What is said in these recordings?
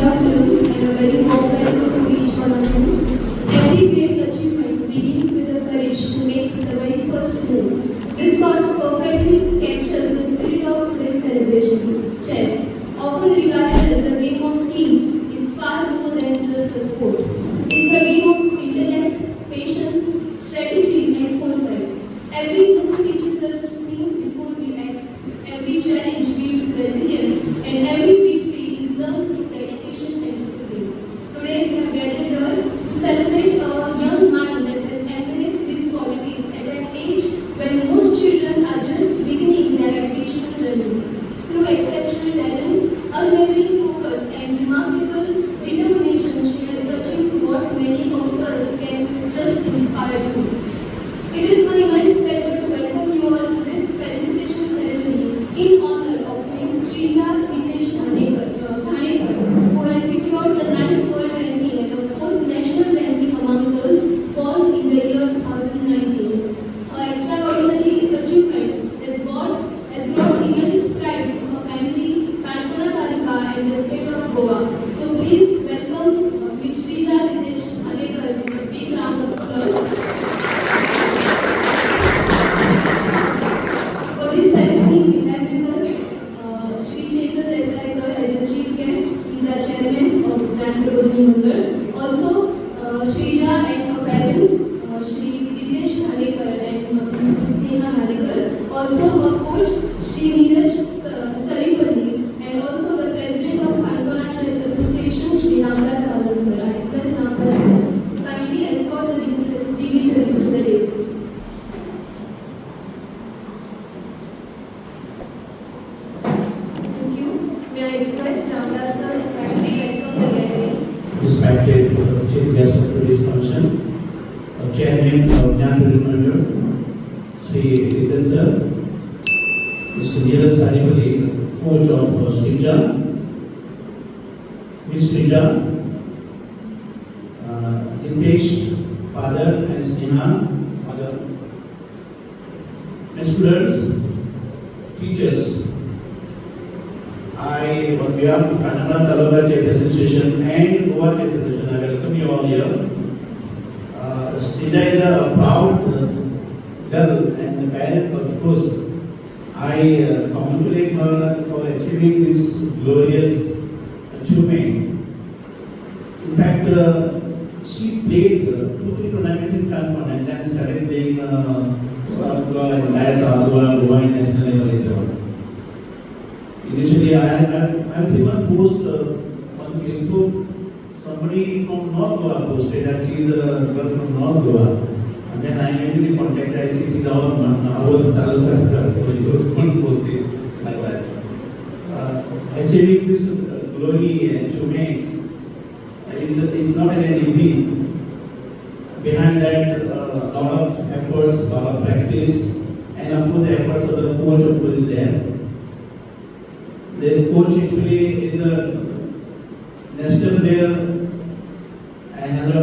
afternoon and a very warm welcome to each one of you. Every great achievement begins with the courage to make the very first move. This part perfectly captures the spirit of today's celebration. Chess, often regarded as the game of kings, is far more than just a sport. It's a game of intellect, patience, strategy, and foresight. Every move teaches us to think before we act. Every challenge builds resilience, and every victory is learned through dedication and discipline. Today we have gathered here to celebrate a young mind that has embraced these qualities at an age when most children are just beginning their educational journey. Through exceptional talent, unwavering focus, and remarkable determination, she has achieved what many of us can just inspire to. It is my immense pleasure to welcome you all to this felicitation ceremony in honor of Ms. Shrija Hitesh Ghanekar, who has secured the 9th world ranking and the 4th national ranking among girls born in the year 2019. Her extraordinary achievement has brought immense pride to her family, Kanpura Taluka, and the state of Goa. So please welcome Ms. Shrija Hitesh Ghanekar with a big round of applause. For this ceremony, we have with us Shri Chetan Desai sir as a chief guest. He is our chairman of Grand Prabodhi Mandal. Also, Shrija and her parents, Shri Dinesh Ghanekar and Mrs. Sneha Ghanekar. Also, her coach, Shri Neeraj Saripalli, and also the president of Kankana Chess Association, Shri Ramdas Sawant sir. I request Ramdas sir kindly escort the dignitaries to the dais. Thank you. May I request Ramdas sir to kindly welcome the gathering. Respected chief guest of today's function, Chairman of Gyan Prabodhi Mandal, Shri Chetan sir, Mr. Neeraj Saripalli, coach of Shrija, Miss Shrija, Hitesh, father, and Sneha, mother, my students, teachers. I, on behalf of Kanpura Taluka Chess Association and Goa Chess Association, I welcome you all here. Shrija is a proud girl and the parent, of course. I congratulate her for achieving this glorious achievement. In fact, she played 2-3 tournaments in Kanpur and then started playing South Goa and South Goa national level later. Initially, I have seen one post on Facebook. Somebody from North Goa posted that she is a girl from North Goa. And then I immediately contacted, I think she's our Taluka girl, so you don't post it like that. Achieving this glory and achievement is not an easy. Behind that, a lot of efforts, a lot of practice, and of course the efforts of the coach who is there. This coach actually is a national player and has a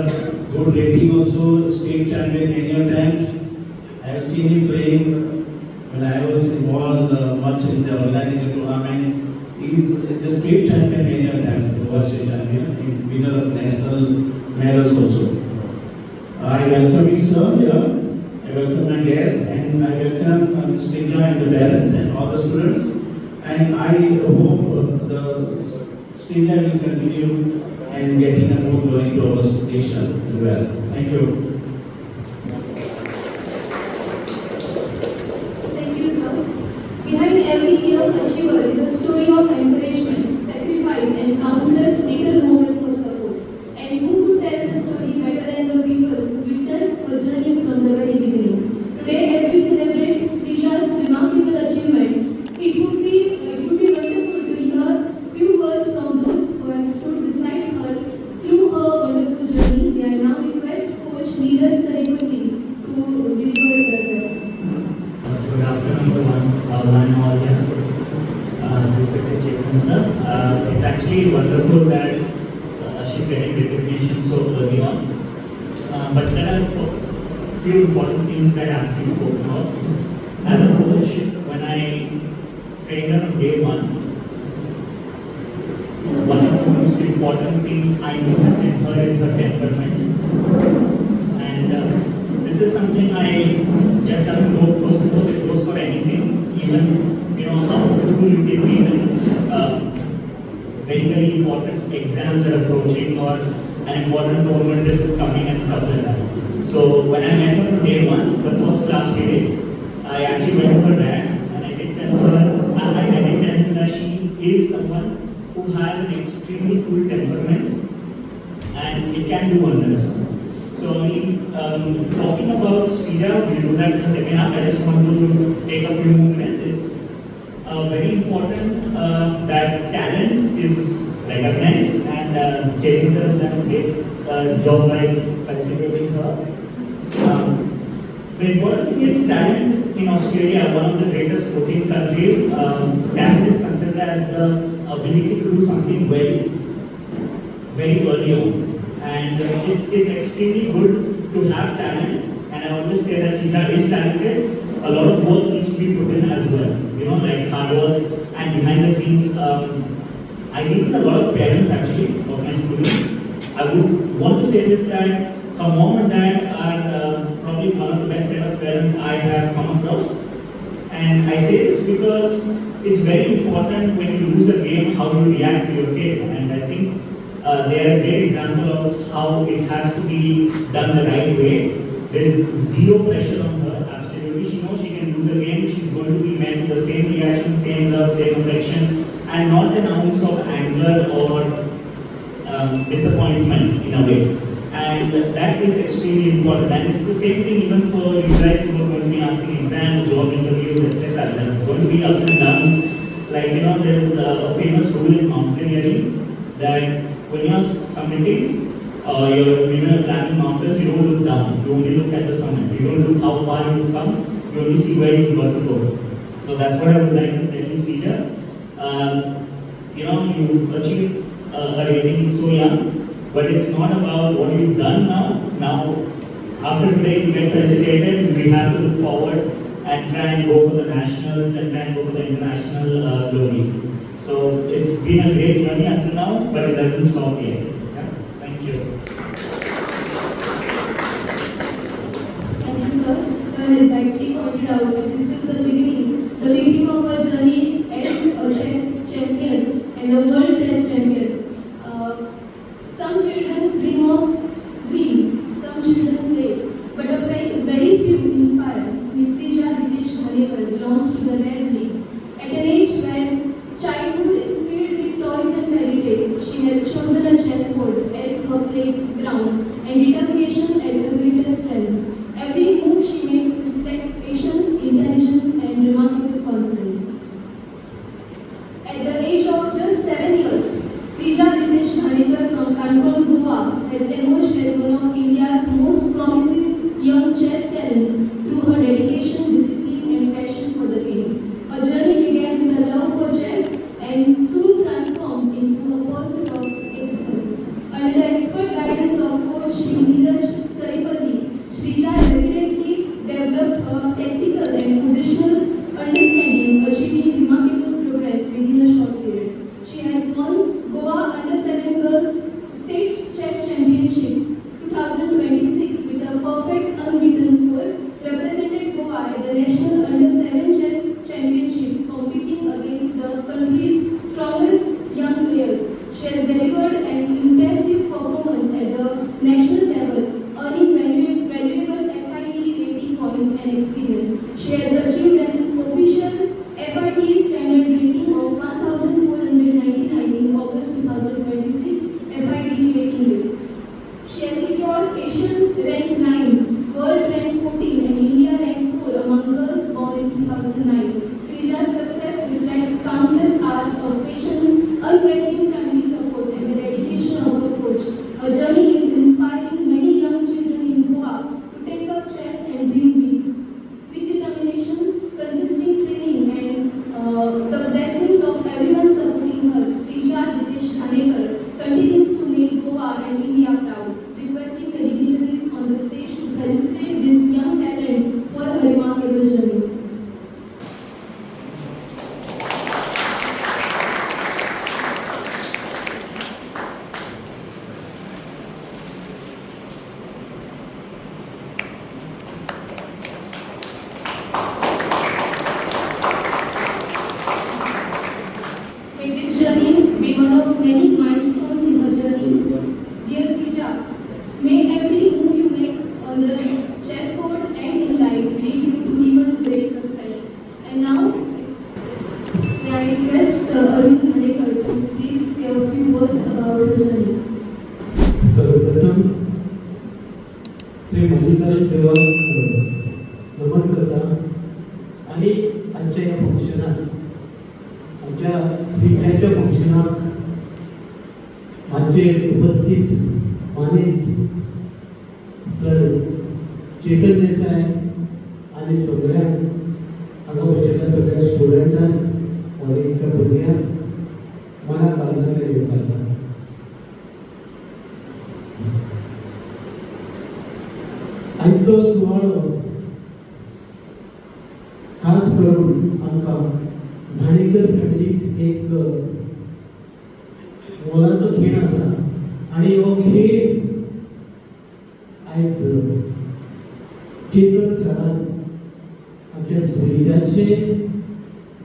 good rating also, state champion many times. I have seen him playing when I was involved much in the organizing the tournament. He is the state champion many times, the world state champion, and winner of national medals also. I welcome you, sir, here. I welcome my guests and I welcome Ms. Shrija and the parents and all the students. And I hope the Shrija will continue and getting a more glory to our nation as well. Thank you. Thank you, sir. Behind every young achiever is a story of encouragement, sacrifice, and countless little moments of support. And who could tell the story better than the people who witnessed her journey from the very beginning? Today, as we celebrate Srija's remarkable achievement, it would be wonderful to hear few words from those who have stood beside her through her wonderful journey. We are now request Coach Neeraj Saripalli to deliver the address. Good afternoon, one and all here. Respected Chetan sir, it's actually wonderful that she's getting recognition so early on. But there are a few important things that I have to be spoken of. As a coach, when I trained her on day one of the most important thing I noticed in her is her temperament. And this is something I just don't know for suppose it goes for anything, even how cool you can be when very important exams are approaching or an important tournament is coming and stuff like that. So when I met her on day one, the first class we did, I actually went to her dad and I did tell her, I did tell him that she is someone who has an extremely cool temperament and it can do wonders. So I mean, talking about Srija, we'll do that in the second half. I just want to take a few moments. It's very important that talent is recognized and Jayden sir has done a great job by facilitating her. The important thing is talent in Australia, one of the greatest sporting countries, talent is considered as the ability to do something well, very early on. And it's extremely good to have talent. And I always say that Srija is talented. A lot of work needs to be put in as well. Like hard work and behind the scenes. I deal with a lot of parents actually of my students. I would want to say this that her mom and dad are probably one of the best set of parents I have come across. And I say this because it's very important when you lose a game how you react to your kid. And I think they are a great example of how it has to be done the right way. There's zero pressure on her, absolutely. She knows she can lose a game, she's going to be met with the same reaction, same love, same affection, and not an ounce of anger or disappointment in a way. And that is extremely important. And it's the same thing even for you guys who are going to be answering exams, job interviews, etc. There's going to be ups and downs. Like, there's a famous rule in mountaineering that when you're submitting, you're climbing mountains, you don't look down. You only look at the summit. You don't look how far you've come. You only see where you've got to go. So that's what I would like to tell you, Srija. You've achieved a rating so young, but it's not about what you've done now. Now, after today, you get felicitated. We have to look forward and try and go for the nationals and try and go for the international glory. So it's been a great journey until now, but it doesn't stop yet. Yeah? Thank you. Thank you, sir. Sir has rightly pointed out that this is the beginning of our journey as a chess champion and a world chess champion. Some children dream of dream, some children play, but a very few inspire. Miss Srija Dinesh Ghanekar belongs to the rare breed. At an age when childhood is filled with toys and fairy tales, she has chosen a chessboard as her playground and determination as her greatest strength. Every move she makes reflects patience, intelligence, and remarkable confidence. At the age of just 7 years, Srija Dinesh Ghanekar from Kanpur, Goa has emerged as one of India's most promising young chess talents through her dedication, discipline, and passion for the game. Her journey began with a love for chess and soon transformed into a pursuit of excellence. Under the expert guidance of coach Shri Neeraj Saripalli, Srija evidently developed her tactical and positional understanding, achieving remarkable progress within a short period. She has won Goa Under-7 Girls State Chess Championship 2026 with a perfect unbeaten score, represented Goa at the National Under-7 Chess Championship, competing against the country's strongest young players. She has delivered an impressive performance at the national level, earning valuable FID rating points and experience. She has achieved an official FID standard rating of 1,499 in August 2026 FID rating list. She has secured Asian rank 9, World rank 14 and India rank 4 among girls born in 2009. Srija's success reflects countless hours of patience, unwavering family support and the dedication of her coach. Her journey is inspiring words about her journey. सर्वप्रथम श्री मल्लिकार्जुन देवाक नमन करता आणि आजच्या या फंक्शनाक आमच्या स्त्रियांच्या फंक्शनाक माझे उपस्थित मानेस्त सर चेतन देसाय आणि सगळ्यांक हांगा बशिल्ल्या सगळ्या स्टुडंटांक कॉलेजच्या भुरग्यांक मनाक आनंद येता. आयचो सुवाळो खास करून आमकां घाणेकर फॅमिलीक एक मोलाचो खीण आसा आनी हो खीण आयज चेतन सरान आमच्या सुविधाचे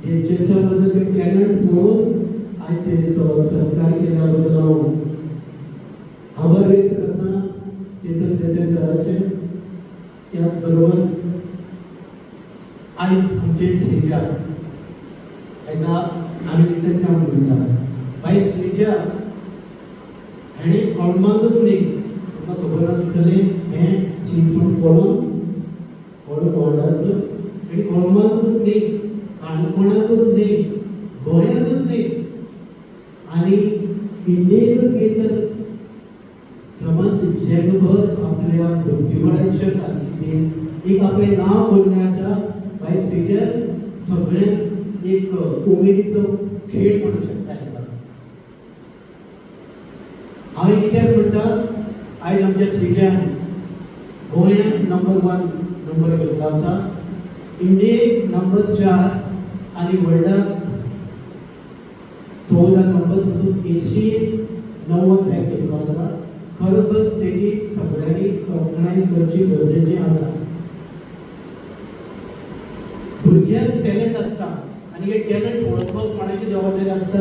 जे चेतन बद्दल टॅलंट पळोवन आयज तेजो सत्कार केल्या बद्दल हांव आभार व्यक्त करता चेतन देसाय सराचे. त्याच बरोबर आयज आमचे श्रीजा हाका आमी तांच्या म्हणटा बाय श्रीजा हाणे कोळमांकूच न्ही तुमकां खबर आसतलें हें चिंचवण कोळम वार्डाचो आनी कोळमांकूच न्ही काणकोणाकूच न्ही गोंयांतूच न्ही आनी इंडियेकूच न्ही तर समज जगभर आपल्या बुद्धिबळाच्या ताकदीन एक आपलें नांव कोरलें आसा बाय श्रीजा सगळ्यांक एक उमेदीचो खेळ म्हणू शकता हेका. हांवें कित्याक म्हणटा आयज आमच्या श्रीजान गोंयांत नंबर 1 नंबर घेतलो आसा, इंडियेक नंबर 4 आनी वर्ल्डाक 16 नंबर पासून 89 रँक घेतलो आसा. खरोखर तेजी सगळ्यांनी तोखणाय करची गरजेची आसा. भुरग्यांक टॅलंट आसता आनी हे टॅलंट वळखप कोणाची जबाबदारी आसता?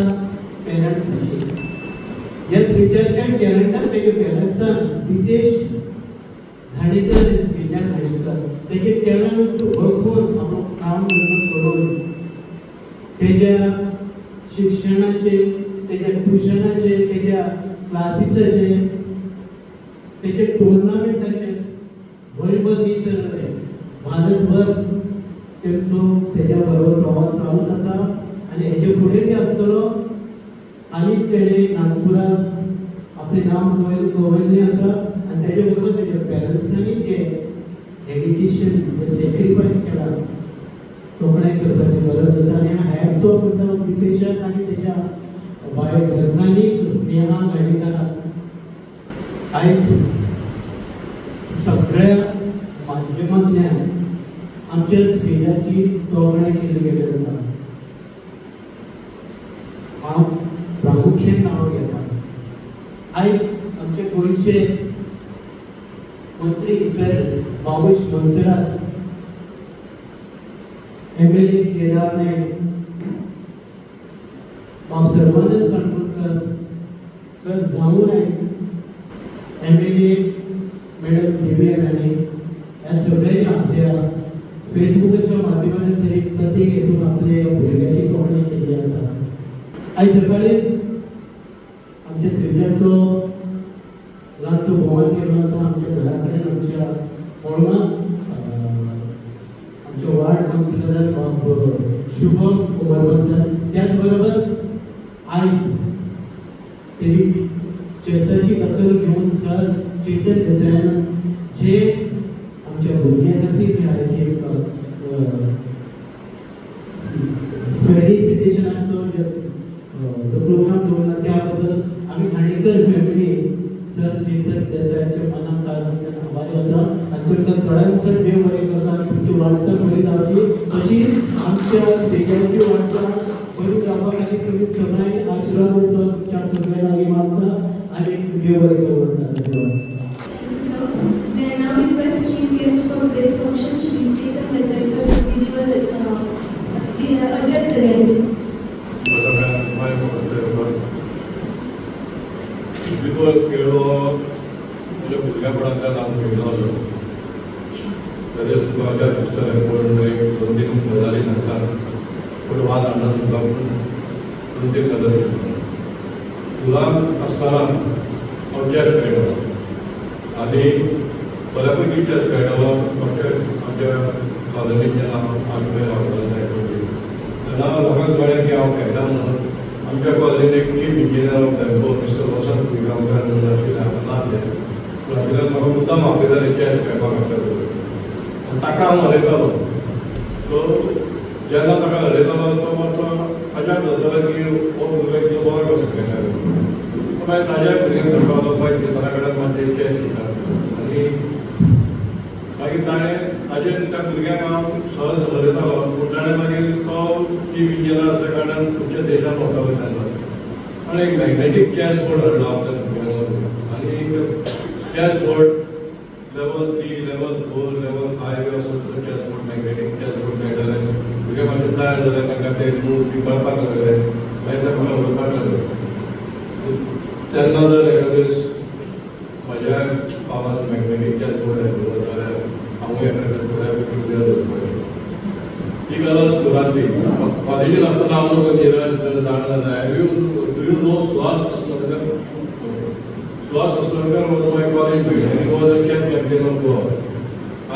पेरंट्साची. ह्या श्रीजाच्या टॅलंटान तेगे पेरंट्सान दितेश घाणेकर आनी श्रीजा घाणेकर तेजे टॅलंट वळखून आपलो काम करणं सोडून तेज्या शिक्षणाचे, तेज्या ट्युशनाचे, तेज्या क्लासीसाचे, तेजे टुर्नामेंटाचे गोंयभर न्ही तर भारतभर तेंचो तेज्या बरोबर प्रवास चालूच आसा आनी हेजे फुडें बी आसतलो. आनी तेणें नागपुराक आपलें नांव कमयल्लें आसा आनी तेजे बरोबर तेज्या पेरंट्सांनी जें एड्युकेशन जें सॅक्रिफायस केलां तोखणाय करपाची गरज आसा. आनी हांव हॅट्स ऑफ करता दितेशाक आनी तेज्या बाय घरकान्नीक स्नेहा घाणेकाराक. आयज सगळ्या माध्यमांतल्यान आमच्या श्रीजाची तोखणाय केली गेली आसा. हांव प्रामुख्यान नांव घेता. आयज आमचे गोंयचे मंत्री सर बाबूश मनसरात, MLA केदार नायक, बाब सर्वानंद काणकोणकर, सर दामू नायक, MLA मॅडम दिव्या राणे ह्या सगळ्यांनी आपल्या फेसबुकाच्या माध्यमातून तरी प्रत्येक हेतून आपल्या भुरग्याची तोखणाय केली आसा. आयज सकाळीच आमच्या श्रीजाचो ल्हानसो भोवमान केल्लो आसा आमच्या घरा कडेन आमच्या कोळमाक. आमच्या वार्ड कावन्सिलरान बाब शुभम बरबंतर. त्याच बरोबर आयज तेजी चेताची दखल घेवन सर चेतन देसायान जे आमच्या भुरग्यां खातीर आयज एक फेलिसिटेशनाचो जो प्रोग्राम दवरला त्या बद्दल आमी घाणेकर फॅमिली सर चेतन देसायाच्या मनाक आभारी आसा आनी तुमकां चडांत चड देव बरें करता आनी तुमची वाटचाल बरी जावची तशीच आमच्या स्टेजाची वाटचाल बरी जावपा खातीर तुमी सगळ्यांनी आशिर्वाद दिवचो तुमच्या सगळ्या लागीं मागता आनी देव बरें करूं म्हणटा. धन्यवाद. May I now request Chief Guest for this function, Shri Chetan Desai sir, to deliver the address again. खेळो म्हणजे भुरग्यापणांतल्यान हांव खेळलो तरी म्हाज्या दिसतलें पूण एक 2-3 गजाली नाका पूण वाद हाडना तुमकां पूण 2-3 गजाली स्कुलांत आसतना हांव चॅस खेळटलो आनी बऱ्यापैकी चॅस खेळटलो आमच्या कॉलेजीत जेन्ना आमी रावताले तेन्ना लोकांक कळ्ळें की हांव खेळटा म्हणून आमच्या कॉलेजीन एक चीफ इंजिनियर ऑफ बँको मिस्टर वसंत कुलगांवकर म्हणून आशिल्ले हांवें नासले पूण आशिल्ल्यान म्हाका मुद्दाम आपयताले चॅस खेळपाक आमच्या कडेन आनी ताका हांव हरयतालो सो जेन्ना ताका हरयतालो तो मातसो अजाप जातालो की हो भुरगो इतलो बरो कसो खेळटा मागीर ताज्या भुरग्यांक सांगपाक लागलो की ताच्या कडेन मातशें चॅस शिका आनी मागीर ताणें ताजेर त्या भुरग्यांक हांव सहज हरयतालो पूण ताणें मागीर तो चीफ इंजिनियर आसा कारणान खंयच्या देशांत वतालो तेन्ना आनी एक मॅग्नेटीक चॅस बोर्ड हाडलो आपल्या भुरग्यांक आनी chess board level 3 level 4 level 5 असो chess board magnetic chess board मेळटाले भुरगे मातशे तयार जाले तांकां ते मूव बी कळपाक लागले मागीर ते म्हाका उलोवपाक लागले तेन्ना जर एका दीस म्हज्या भावान मॅग्नेटीक चॅस बोर्ड हाडलो जाल्यार हांवूय एका थोड्या भुरग्यां दवरपाक ही गरज स्कुलांतली कॉलेजीन आसतना हांव तुका निरज जर जाणा जाल्यार do you know Suhas Asalkar Suhas Asalkar was my college mate आनी was a chess champion of Goa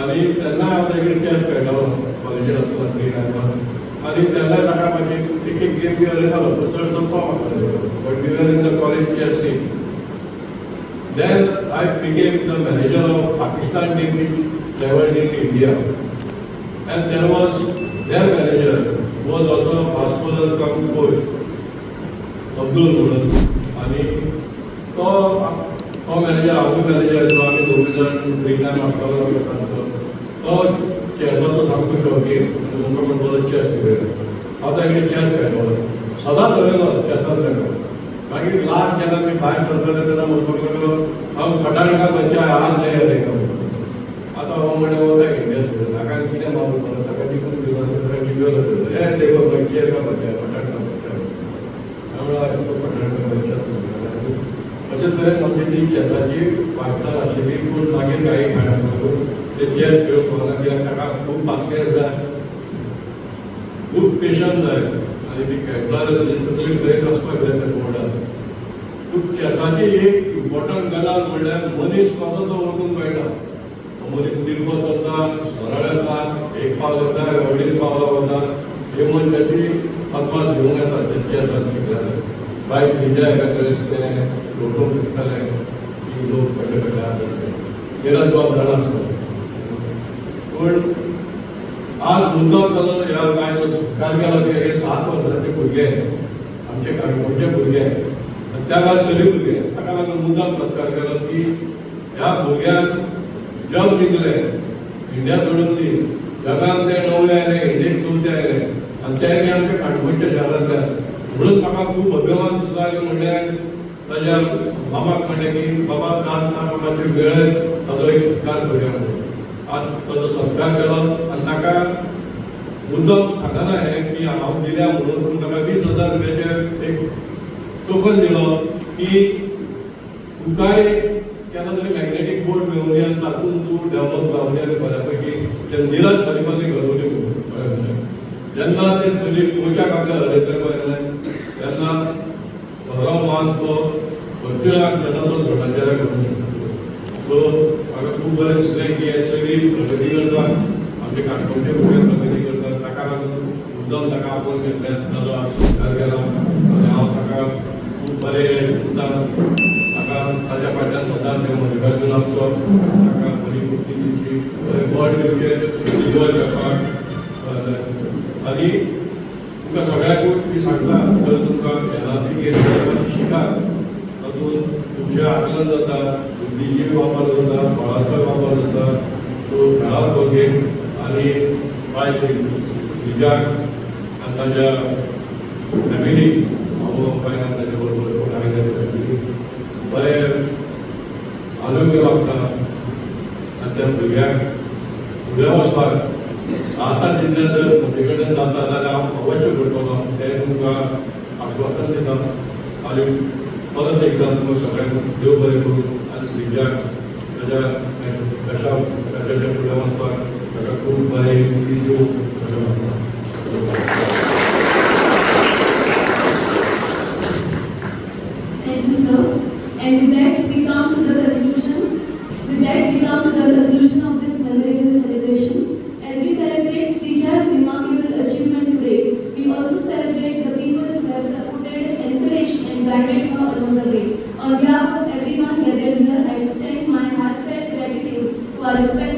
आनी तेन्ना हांव ताचे कडेन चॅस खेळटालो कॉलेजीन आसतना 3 टायमार आनी तेन्ना ताका मागीर एक गेम बी हरयतालो तो चड संपा म्हाका but we were in the college chess team then I became the manager of Pakistan team which traveled in India and there was their manager who was also a fast bowler come coach Abdul म्हणून आणि तो manager हांवूय manager तो आमी दोगूय जाण free time आसतालो आमी सांगतो तो चॅसाचो सामको शौकीन आनी तुमकां म्हणटलो चॅस खेळ हांव ताचे चॅस खेळटलो सदांच धरलो चॅसांत खेळटलो मागीर लास्ट जेन्ना आमी भायर सरताले तेन्ना म्हणपाक लागलो हम कटाणका बच्चा आज नाही हरयता आता हो म्हणे होता इंडिया सोडून ताका कितें मारू पडलो ताका जिखून दिलो ताका जिखलो हे देखो बच्चे का बच्चा कटाणका बच्चा त्यामुळे तो कटाणका बच्चा अशे तरेन आमची ती चॅसाची वाटचाल आशिल्ली पूण मागीर काही काळान लागून ते चॅस खेळूंक पावना कित्याक ताका खूब पासियन्स जाय खूब पेशन्स जाय आनी ती खेळटाले तकली ब्रेक आसपाक जाय त्या बोर्डार पूण चॅसाची एक इम्पॉर्टंट गजाल म्हणल्यार मनीस कसो तो वळखूंक मेळटा मनीस निर्मळ जाता सरळ येता एक पावल येता अडीच पावलां वता हे मनशाची अदमास घेवंक येता ते चॅसांत शिकल्यार बाय स्टेजा एका तरेन ते लोटोवंक शिकताले की लोक कशे कशे आसता निरज बाब जाणा आसता पूण आज मुद्दाम जालो ह्या कांय उपकार केलो की हे 7 वर्सांचे भुरगे आमचे काणकोणचे भुरगे त्या वेळार चली भुरगे ताका लागून मुद्दाम सत्कार केलो की ह्या भुरग्यांक जग जिंकले इंडिया सोडून दी जगान ते 9 आयले इंडियेक 4 आयले आनी ते आमच्या काणकोणच्या शारांतल्यान म्हणून म्हाका खूब अभिमान दिसलो आनी म्हणलें ताज्या मामाक म्हणलें की बाबा नाच मातशें वेळ ताजो एक सत्कार करूया म्हणून आज ताजो सत्कार केलो आनी ताका मुद्दम सांगना हें की हांव दिल्या म्हणून पूण ताका 20,000 रुपयाचें एक टोकन दिलो की तुकाय केन्ना तरी मॅग्नेटीक बोर्ड मेळून या तातूंत तूं डेवलप जावन या बऱ्यापैकी ते निरज खलिफाली घडोवली म्हणून जेन्ना ते चली कोचाक आपल्या हरयतले पळयलें तेन्ना बरो मान तो भरतीराक जेन्ना तो झोडाचेर घडोवन सो म्हाका खूब बरें दिसलें की हे चली प्रगती करता आमचे काणकोणचे भुरगे प्रगती करतात ताका लागून मुद्दम ताका आपोवन घेतले ताजो सत्कार केलो आनी हांव ताका खूब बरें दिसता ताका ताज्या फाटल्यान सदांच देव मल्लिकार्जून आसचो ताका बरी मुक्ती दिवची बरें बळ दिवचें निवळ करपाक आनी तुमकां सगळ्यांक ती सांगता जर तुमकां येणारी गेम खेळपाची शिकात तातूंत तुमचें आकलन जाता बुद्धीची वापर जाता बळाचो वापर जाता सो खेळात तो गेम आनी बाय निजाक आनी ताज्या फॅमिलीक आवो बायलां ताजे बरोबर कोण आनी ताजे फॅमिलीक बरें आरोग्य लाभता आनी त्या भुरग्याक फुडें वचपाक आतां जितलें जर म्हजे कडेन जाता जाल्यार हांव अवश्य करतलो तें तुमकां आश्वासन दिता आनी परत एकदां तुमकां सगळ्यांक देव बरें करूं आनी श्रीजाक ताज्या कशाच्या फुडें वचपाक ताका खूब बरें दिवं अशें म्हणटा And her. And with that, we come to the conclusion. With that, we come to the conclusion of this memorable celebration. As we celebrate Srija's remarkable achievement today, we also celebrate the people who have supported, encouraged, and guided her along the way. On behalf of everyone gathered here, I extend my heartfelt gratitude to our respected